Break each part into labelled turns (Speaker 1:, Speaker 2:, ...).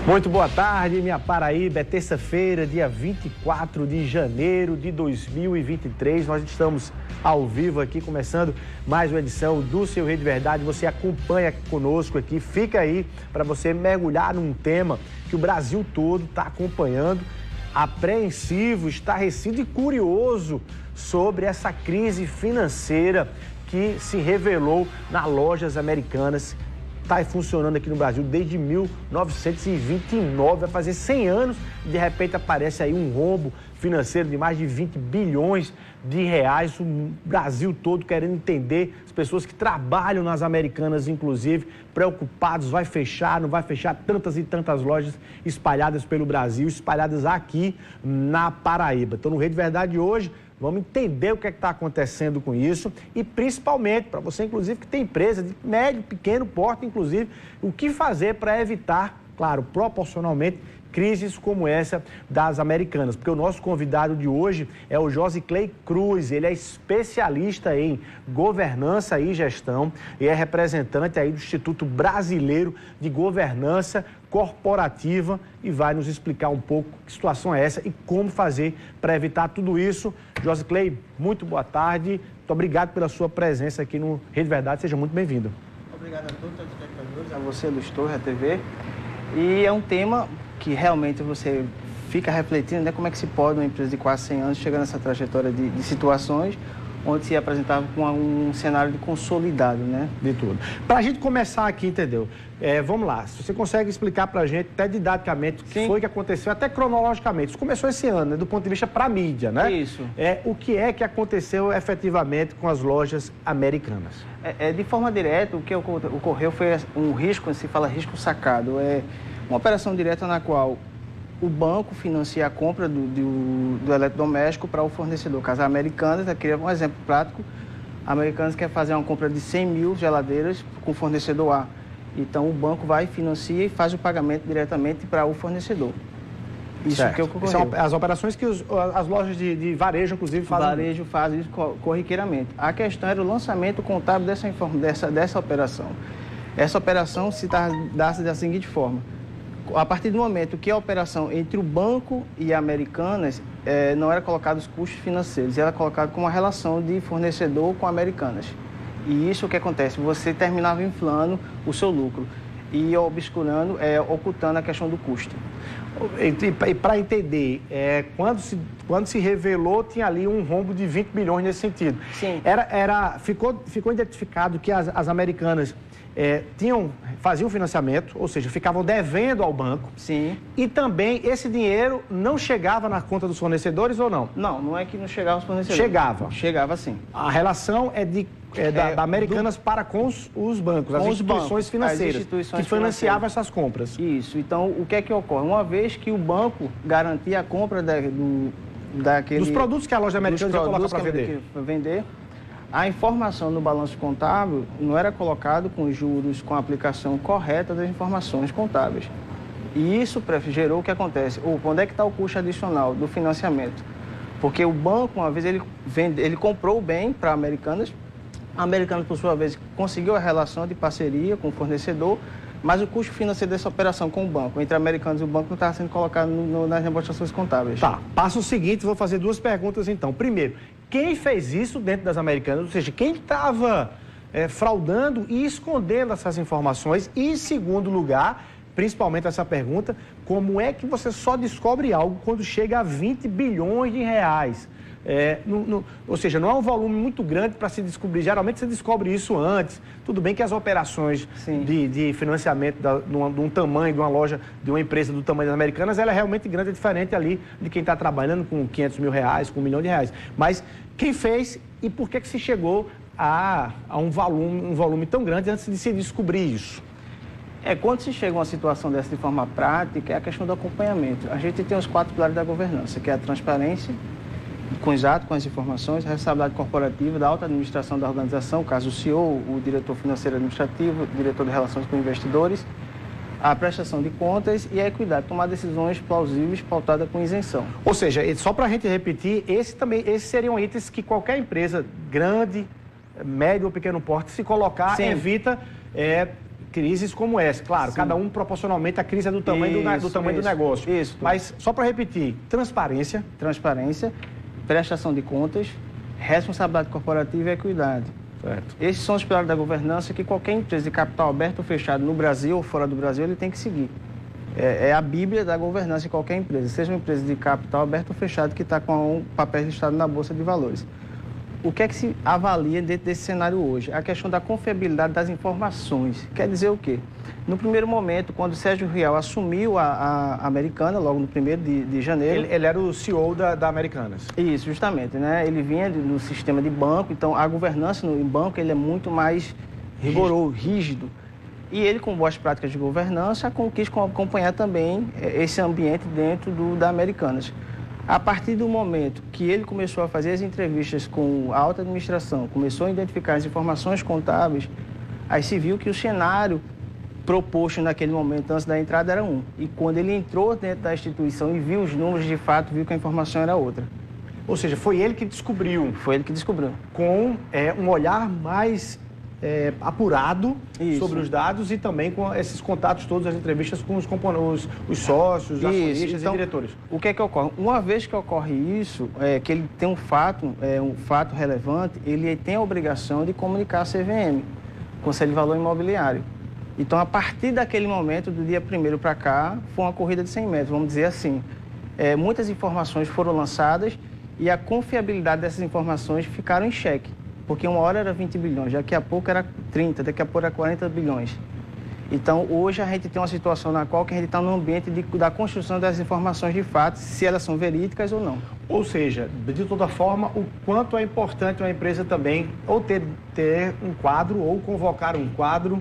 Speaker 1: Muito boa tarde, minha Paraíba. É terça-feira, dia 24 de janeiro de 2023. Nós estamos ao vivo aqui, começando mais uma edição do Seu Rede Verdade. Você acompanha conosco aqui, fica aí para você mergulhar num tema que o Brasil todo está acompanhando, apreensivo, estarrecido e curioso sobre essa crise financeira que se revelou nas lojas americanas. Está funcionando aqui no Brasil desde 1929, vai fazer 100 anos, e de repente aparece aí um rombo financeiro de mais de 20 bilhões de reais, o Brasil todo querendo entender, as pessoas que trabalham nas Americanas, inclusive, preocupados, vai fechar, não vai fechar, tantas e tantas lojas espalhadas pelo Brasil, espalhadas aqui na Paraíba. Então, no Rede Verdade hoje, vamos entender o que está acontecendo com isso e, principalmente, para você, inclusive, que tem empresa de médio, pequeno porte, inclusive, o que fazer para evitar, claro, proporcionalmente, crises como essa das Americanas. Porque o nosso convidado de hoje é o Josicley Cruz, ele é especialista em governança e gestão e é representante aí do Instituto Brasileiro de Governança Corporativa e vai nos explicar um pouco que situação é essa e como fazer para evitar tudo isso. Josicley, muito boa tarde. Muito obrigado pela sua presença aqui no Rede Verdade. Seja muito bem-vindo.
Speaker 2: Obrigado a todos os espectadores, a você, Luz Torre, a TV. E é um tema que realmente você fica refletindo, né? Como é que se pode uma empresa de quase 100 anos chegar nessa trajetória de situações onde se apresentava com um cenário de consolidado, né?
Speaker 1: De tudo. Para a gente começar aqui, entendeu? Vamos lá, se você consegue explicar para a gente, até didaticamente, o que foi que aconteceu, até cronologicamente. Isso começou esse ano, né? Do ponto de vista para a mídia, né?
Speaker 2: Isso.
Speaker 1: O que é que aconteceu efetivamente com as lojas americanas?
Speaker 2: De forma direta, o que ocorreu foi um risco, se fala risco sacado. É uma operação direta na qual o banco financia a compra do eletrodoméstico para o fornecedor. Caso a Americanas, aqui é um exemplo prático, a Americanas quer fazer uma compra de 100 mil geladeiras com o fornecedor A. Então, o banco vai, financia e faz o pagamento diretamente para o fornecedor. Isso
Speaker 1: certo.
Speaker 2: Que ocorreu.
Speaker 1: São as operações que as lojas de varejo, inclusive, fazem.
Speaker 2: Varejo faz isso corriqueiramente. A questão era o lançamento contábil dessa operação. Essa operação se dá-se da seguinte forma. A partir do momento que a operação entre o banco e a Americanas não era colocado os custos financeiros, era colocado como uma relação de fornecedor com a Americanas. E isso o que acontece? Você terminava inflando o seu lucro e obscurando, ocultando a questão do custo.
Speaker 1: E para entender, quando se revelou, tinha ali um rombo de 20 bilhões nesse sentido.
Speaker 2: Sim.
Speaker 1: Ficou identificado que as Americanas faziam financiamento, ou seja, ficavam devendo ao banco.
Speaker 2: Sim.
Speaker 1: E também esse dinheiro não chegava na conta dos fornecedores ou não?
Speaker 2: Não é que não chegava aos fornecedores.
Speaker 1: Chegava.
Speaker 2: Chegava sim.
Speaker 1: A relação da Americanas para com os bancos, as instituições financeiras que financiavam essas compras.
Speaker 2: Isso. Então, o que é que ocorre? Uma vez que o banco garantia a compra
Speaker 1: dos produtos que a loja americana já coloca para
Speaker 2: vender, a informação no balanço contábil não era colocado com juros, com a aplicação correta das informações contábeis. E isso gerou o que acontece. Onde é que está o custo adicional do financiamento? Porque o banco, uma vez, ele comprou o bem para a Americanas. A Americanas, por sua vez, conseguiu a relação de parceria com o fornecedor, mas o custo financeiro dessa operação com o banco, entre a Americanas e o banco, não estava sendo colocado nas demonstrações contábeis.
Speaker 1: Tá, passo o seguinte, vou fazer duas perguntas então. Primeiro, quem fez isso dentro das Americanas? Ou seja, quem estava fraudando e escondendo essas informações? E, em segundo lugar, principalmente essa pergunta, como é que você só descobre algo quando chega a 20 bilhões de reais? Ou seja, não é um volume muito grande para se descobrir. Geralmente você descobre isso antes. Tudo bem que as operações de financiamento de um tamanho, de uma loja, de uma empresa do tamanho das Americanas, ela é realmente grande, é diferente ali de quem está trabalhando com 500 mil reais, com 1 milhão de reais. Mas quem fez e por que se chegou a um volume tão grande antes de se descobrir isso?
Speaker 2: Quando se chega a uma situação dessa de forma prática, é a questão do acompanhamento. A gente tem os 4 pilares da governança, que é a transparência, com as informações, a responsabilidade corporativa da alta administração da organização, caso o CEO, o diretor financeiro administrativo, o diretor de relações com investidores, a prestação de contas e a equidade, tomar decisões plausíveis pautadas com isenção.
Speaker 1: Ou seja, só para a gente repetir, esses seriam itens que qualquer empresa grande, médio ou pequeno porte, se colocar, evita crises como essa. Claro,
Speaker 2: Sim.
Speaker 1: cada um proporcionalmente, a crise é do tamanho, do tamanho do negócio.
Speaker 2: Isso.
Speaker 1: Mas, só para repetir, transparência.
Speaker 2: Transparência, prestação de contas, responsabilidade corporativa e equidade.
Speaker 1: Certo.
Speaker 2: Esses são os pilares da governança que qualquer empresa de capital aberto ou fechado no Brasil ou fora do Brasil, ele tem que seguir. É a bíblia da governança de qualquer empresa, seja uma empresa de capital aberto ou fechado que está com um papel listado na Bolsa de Valores. O que é que se avalia dentro desse cenário hoje? A questão da confiabilidade das informações. Quer dizer o quê? No primeiro momento, quando o Sérgio Rial assumiu a Americana, logo no 1º de janeiro...
Speaker 1: Ele era o CEO da Americanas.
Speaker 2: Isso, justamente, né? Ele vinha do sistema de banco, então a governança em banco ele é muito mais rigoroso, rígido. E ele, com boas práticas de governança, quis acompanhar também esse ambiente dentro da Americanas. A partir do momento que ele começou a fazer as entrevistas com a alta administração, começou a identificar as informações contábeis, aí se viu que o cenário proposto naquele momento, antes da entrada, era um. E quando ele entrou dentro da instituição e viu os números, de fato, viu que a informação era outra.
Speaker 1: Ou seja, foi ele que descobriu.
Speaker 2: Foi ele que descobriu.
Speaker 1: Com um olhar mais apurado
Speaker 2: Isso.
Speaker 1: sobre os dados e também com esses contatos todos, as entrevistas com os sócios, acionistas
Speaker 2: então,
Speaker 1: e diretores.
Speaker 2: O que é que ocorre? Uma vez que ocorre isso, que ele tem um fato relevante, ele tem a obrigação de comunicar a CVM, Conselho de Valor Imobiliário. Então, a partir daquele momento, do dia 1º para cá, foi uma corrida de 100 metros, vamos dizer assim. Muitas informações foram lançadas e a confiabilidade dessas informações ficaram em xeque. Porque uma hora era 20 bilhões, daqui a pouco era 30, daqui a pouco era 40 bilhões. Então, hoje a gente tem uma situação na qual que a gente está no ambiente da construção das informações de fato, se elas são verídicas ou não.
Speaker 1: Ou seja, de toda forma, o quanto é importante uma empresa também ou ter um quadro ou convocar um quadro,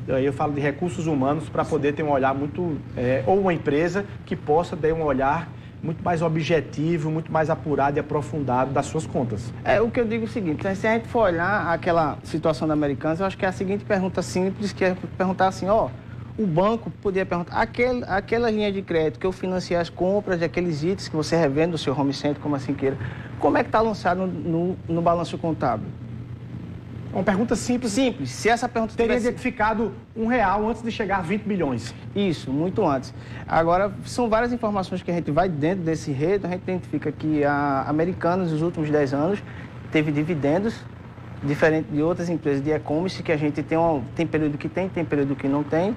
Speaker 1: aí eu falo de recursos humanos, para poder ter um olhar muito... ou uma empresa que possa ter um olhar muito mais objetivo, muito mais apurado e aprofundado das suas contas.
Speaker 2: O que eu digo é o seguinte, se a gente for olhar aquela situação da Americanas, eu acho que é a seguinte pergunta simples, que é perguntar assim, o banco podia perguntar, aquela linha de crédito que eu financiei as compras de aqueles itens que você revende no seu home center, como assim queira, como é que está lançado no balanço contábil?
Speaker 1: Uma pergunta simples.
Speaker 2: Simples. Se essa pergunta
Speaker 1: teria identificado R$1 antes de chegar a 20 bilhões.
Speaker 2: Isso, muito antes. Agora, são várias informações que a gente vai dentro desse enredo, a gente identifica que a Americanas, nos últimos 10 anos, teve dividendos, diferente de outras empresas de e-commerce, que a gente tem período que tem período que não tem.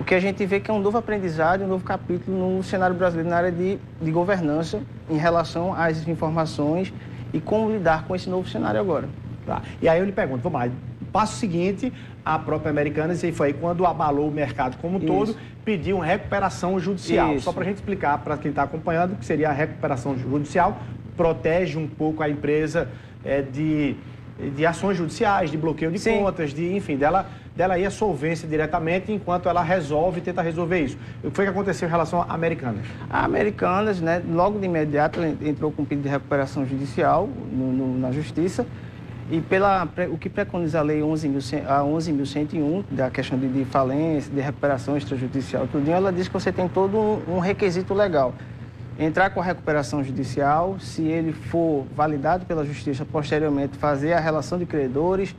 Speaker 2: O que a gente vê que é um novo aprendizado, um novo capítulo no cenário brasileiro na área de governança em relação às informações e como lidar com esse novo cenário agora.
Speaker 1: Tá. E aí eu lhe pergunto, vamos lá, passo seguinte, a própria Americanas, e foi aí quando abalou o mercado como um todo, pediu uma recuperação judicial.
Speaker 2: Isso.
Speaker 1: Só para a gente explicar para quem está acompanhando, o que seria a recuperação judicial, protege um pouco a empresa de ações judiciais, de bloqueio de contas, enfim, dela ir à solvência diretamente enquanto ela tenta resolver isso. O que foi que aconteceu em relação à Americanas? A
Speaker 2: Americanas, né, logo de imediato, entrou com um pedido de recuperação judicial na Justiça. E o que preconiza a Lei 11.101, da questão de falência, de recuperação extrajudicial, tudinho, ela diz que você tem todo um requisito legal. Entrar com a recuperação judicial, se ele for validado pela Justiça, posteriormente fazer a relação de credores,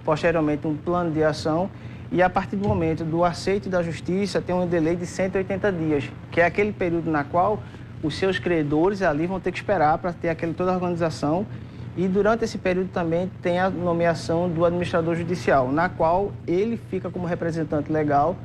Speaker 2: posteriormente um plano de ação, e a partir do momento do aceite da Justiça, tem um delay de 180 dias, que é aquele período na qual os seus credores ali vão ter que esperar para ter toda a organização. E durante esse período também tem a nomeação do administrador judicial, na qual ele fica como representante legal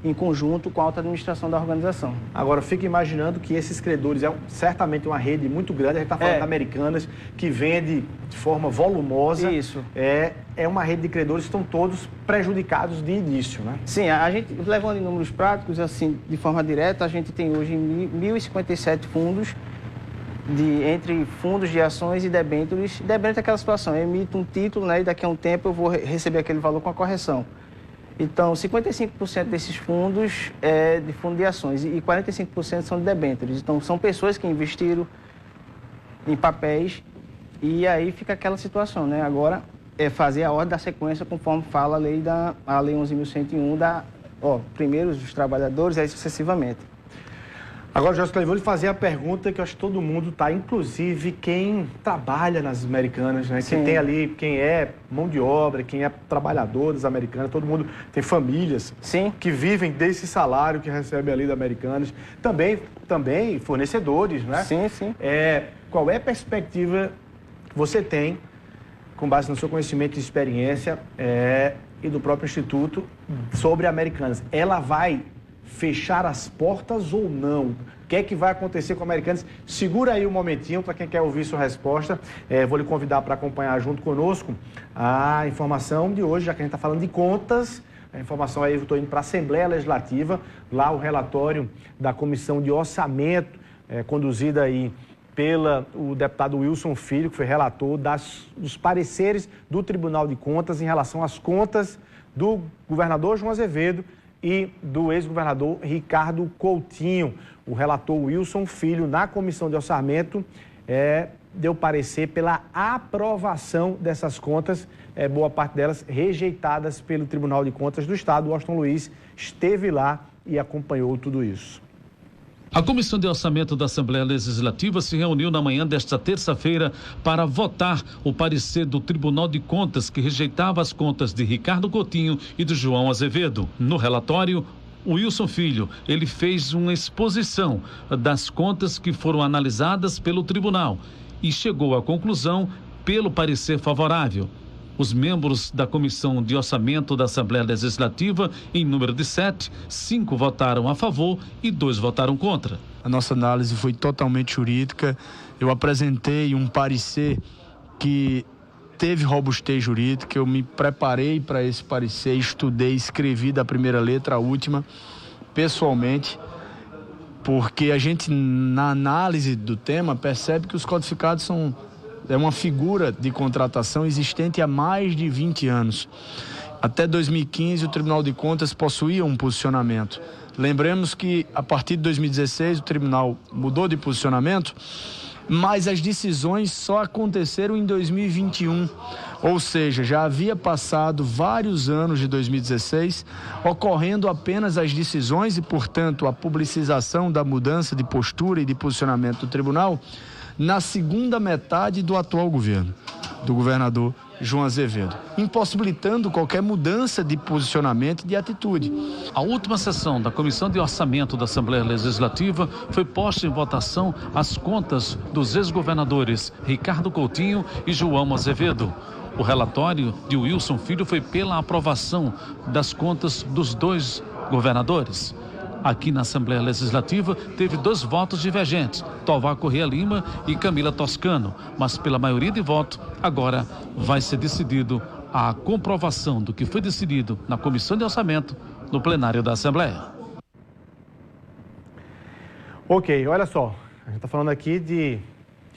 Speaker 2: em conjunto com a alta administração da organização.
Speaker 1: Agora, fica imaginando que esses credores certamente uma rede muito grande, a gente está falando de Americanas, que vende de forma volumosa.
Speaker 2: Isso.
Speaker 1: É uma rede de credores que estão todos prejudicados de início, né?
Speaker 2: Sim, a gente, levando em números práticos, assim, de forma direta, a gente tem hoje 1.057 fundos, entre fundos de ações e debêntures. Debênture é aquela situação, eu emito um título, né, e daqui a um tempo eu vou receber aquele valor com a correção. Então, 55% desses fundos é de fundo de ações e 45% são de debêntures. Então, são pessoas que investiram em papéis e aí fica aquela situação, né? Agora, fazer a ordem da sequência conforme fala a Lei 11.101, primeiro os trabalhadores, aí sucessivamente.
Speaker 1: Agora, José, vou lhe fazer a pergunta que eu acho que todo mundo está, inclusive quem trabalha nas Americanas, né? Quem tem ali, quem é mão de obra, quem é trabalhador das Americanas, todo mundo tem famílias que vivem desse salário que recebe ali das Americanas. Também fornecedores, né?
Speaker 2: Sim.
Speaker 1: Qual é a perspectiva que você tem, com base no seu conhecimento e experiência e do próprio Instituto, sobre a Americanas? Ela vai fechar as portas ou não? O que é que vai acontecer com a Americanas? Segura aí um momentinho para quem quer ouvir sua resposta. Vou lhe convidar para acompanhar junto conosco a informação de hoje, já que a gente está falando de contas. A informação aí, eu estou indo para a Assembleia Legislativa, lá o relatório da Comissão de Orçamento, conduzida aí pelo deputado Wilson Filho, que foi relator dos pareceres do Tribunal de Contas em relação às contas do governador João Azevedo e do ex-governador Ricardo Coutinho. O relator Wilson Filho, na Comissão de Orçamento, deu parecer pela aprovação dessas contas, boa parte delas rejeitadas pelo Tribunal de Contas do Estado. O Washington Luiz esteve lá e acompanhou tudo isso.
Speaker 3: A Comissão de Orçamento da Assembleia Legislativa se reuniu na manhã desta terça-feira para votar o parecer do Tribunal de Contas que rejeitava as contas de Ricardo Coutinho e de João Azevedo. No relatório, o Wilson Filho, ele fez uma exposição das contas que foram analisadas pelo tribunal e chegou à conclusão pelo parecer favorável. Os membros da Comissão de Orçamento da Assembleia Legislativa, em número de 7, 5 votaram a favor e 2 votaram contra.
Speaker 4: A nossa análise foi totalmente jurídica. Eu apresentei um parecer que teve robustez jurídica. Eu me preparei para esse parecer, estudei, escrevi da primeira letra à última, pessoalmente, porque a gente, na análise do tema, percebe que os codificados é uma figura de contratação existente há mais de 20 anos. Até 2015, o Tribunal de Contas possuía um posicionamento. Lembremos que, a partir de 2016, o Tribunal mudou de posicionamento, mas as decisões só aconteceram em 2021. Ou seja, já havia passado vários anos de 2016, ocorrendo apenas as decisões e, portanto, a publicização da mudança de postura e de posicionamento do Tribunal na segunda metade do atual governo, do governador João Azevedo, impossibilitando qualquer mudança de posicionamento e de atitude.
Speaker 3: A última sessão da Comissão de Orçamento da Assembleia Legislativa foi posta em votação as contas dos ex-governadores Ricardo Coutinho e João Azevedo. O relatório de Wilson Filho foi pela aprovação das contas dos 2 governadores. Aqui na Assembleia Legislativa teve 2 votos divergentes, Tovar Corrêa Lima e Camila Toscano, mas pela maioria de votos, agora vai ser decidido a comprovação do que foi decidido na Comissão de Orçamento no plenário da Assembleia.
Speaker 1: Ok, olha só, a gente está falando aqui de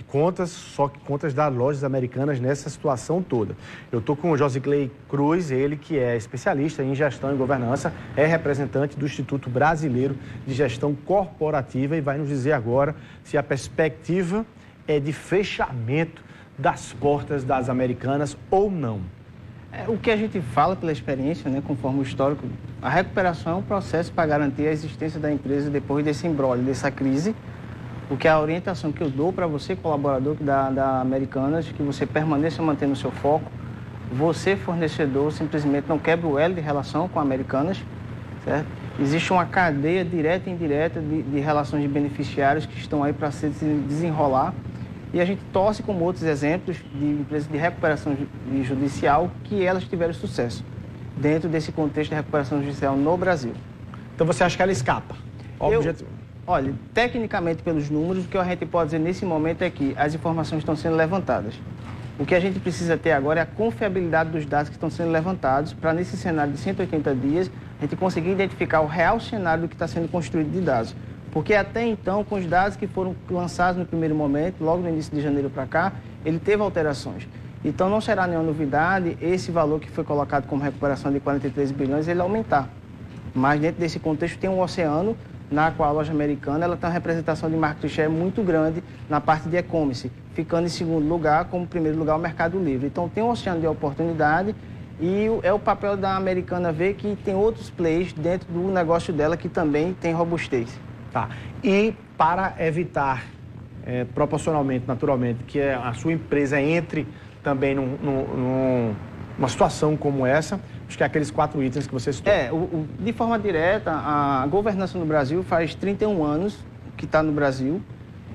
Speaker 1: contas, só que contas das lojas americanas nessa situação toda. Eu estou com o Josicley Cruz, ele que é especialista em gestão e governança, é representante do Instituto Brasileiro de Gestão Corporativa e vai nos dizer agora se a perspectiva é de fechamento das portas das americanas ou não.
Speaker 2: O que a gente fala pela experiência, né, conforme o histórico, a recuperação é um processo para garantir a existência da empresa depois desse imbróglio, dessa crise. Porque a orientação que eu dou para você, colaborador da Americanas, que você permaneça mantendo o seu foco. Você, fornecedor, simplesmente não quebra o elo de relação com a Americanas, certo? Existe uma cadeia direta e indireta de relações de beneficiários que estão aí para se desenrolar. E a gente torce, como outros exemplos, de empresas de recuperação judicial, que elas tiveram sucesso dentro desse contexto de recuperação judicial no Brasil.
Speaker 1: Então você acha que ela escapa?
Speaker 2: Olha, tecnicamente pelos números, o que a gente pode dizer nesse momento é que as informações estão sendo levantadas. O que a gente precisa ter agora é a confiabilidade dos dados que estão sendo levantados para, nesse cenário de 180 dias, a gente conseguir identificar o real cenário do que está sendo construído de dados. Porque até então, com os dados que foram lançados no primeiro momento, logo no início de janeiro para cá, ele teve alterações. Então não será nenhuma novidade esse valor que foi colocado como recuperação de 43 bilhões, ele aumentar. Mas dentro desse contexto tem um oceano, na qual a loja americana ela tem uma representação de market share muito grande na parte de e-commerce, ficando em segundo lugar, como primeiro lugar o Mercado Livre. Então tem um oceano de oportunidade e é o papel da americana ver que tem outros players dentro do negócio dela que também tem robustez.
Speaker 1: Tá. E para evitar, proporcionalmente, naturalmente, que a sua empresa entre também numa situação como essa, acho que é aqueles 4 itens que você citou.
Speaker 2: De forma direta, a governança no Brasil faz 31 anos que está no Brasil.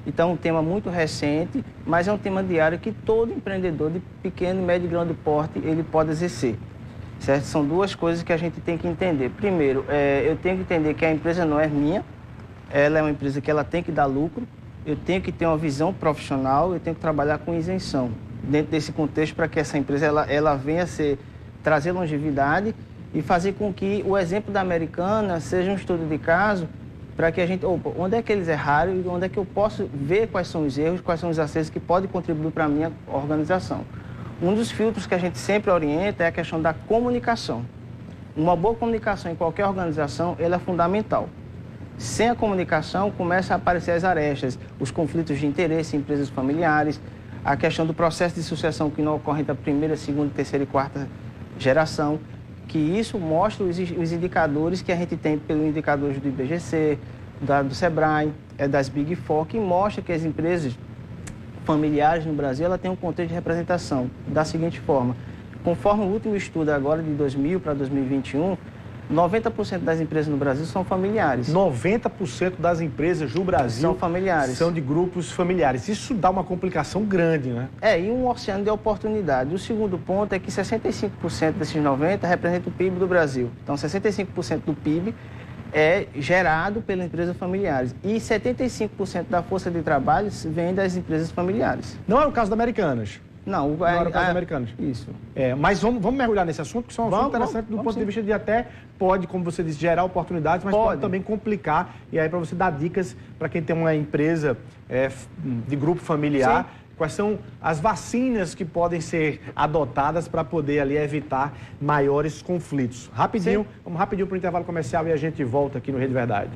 Speaker 2: Então, é um tema muito recente, mas é um tema diário que todo empreendedor de pequeno, médio e grande porte, ele pode exercer. Certo? São 2 coisas que a gente tem que entender. Primeiro, eu tenho que entender que a empresa não é minha, ela é uma empresa que ela tem que dar lucro, eu tenho que ter uma visão profissional, eu tenho que trabalhar com isenção dentro desse contexto para que essa empresa ela venha a trazer longevidade e fazer com que o exemplo da Americana seja um estudo de caso para que a gente, onde é que eles erraram e onde é que eu posso ver quais são os erros, quais são os acertos que podem contribuir para a minha organização. Um dos filtros que a gente sempre orienta é a questão da comunicação. Uma boa comunicação em qualquer organização, ela é fundamental. Sem a comunicação, começam a aparecer as arestas, os conflitos de interesse em empresas familiares, a questão do processo de sucessão que não ocorre da primeira, segunda, terceira e quarta geração, que isso mostra os indicadores que a gente tem pelos indicadores do IBGC, do Sebrae, das Big Four, que mostra que as empresas familiares no Brasil ela tem um contexto de representação da seguinte forma. Conforme o último estudo agora de 2000 para 2021, 90% das empresas no Brasil são familiares.
Speaker 1: 90% das empresas do Brasil
Speaker 2: são familiares.
Speaker 1: São de grupos familiares. Isso dá uma complicação grande, né?
Speaker 2: E um oceano de oportunidade. O segundo ponto é que 65% desses 90% representa o PIB do Brasil. Então, 65% do PIB é gerado pelas empresas familiares. E 75% da força de trabalho vem das empresas familiares.
Speaker 1: Não é o caso da Americanas.
Speaker 2: Não
Speaker 1: era o caso da Americanas.
Speaker 2: Isso.
Speaker 1: Mas vamos mergulhar nesse assunto, que isso é um assunto interessante do ponto de vista de até pode, como você disse, gerar oportunidades, mas pode também complicar. E aí, para você dar dicas para quem tem uma empresa de grupo familiar, sim, quais são as vacinas que podem ser adotadas para poder ali evitar maiores conflitos. Rapidinho, vamos rapidinho para o intervalo comercial e a gente volta aqui no Rede Verdade.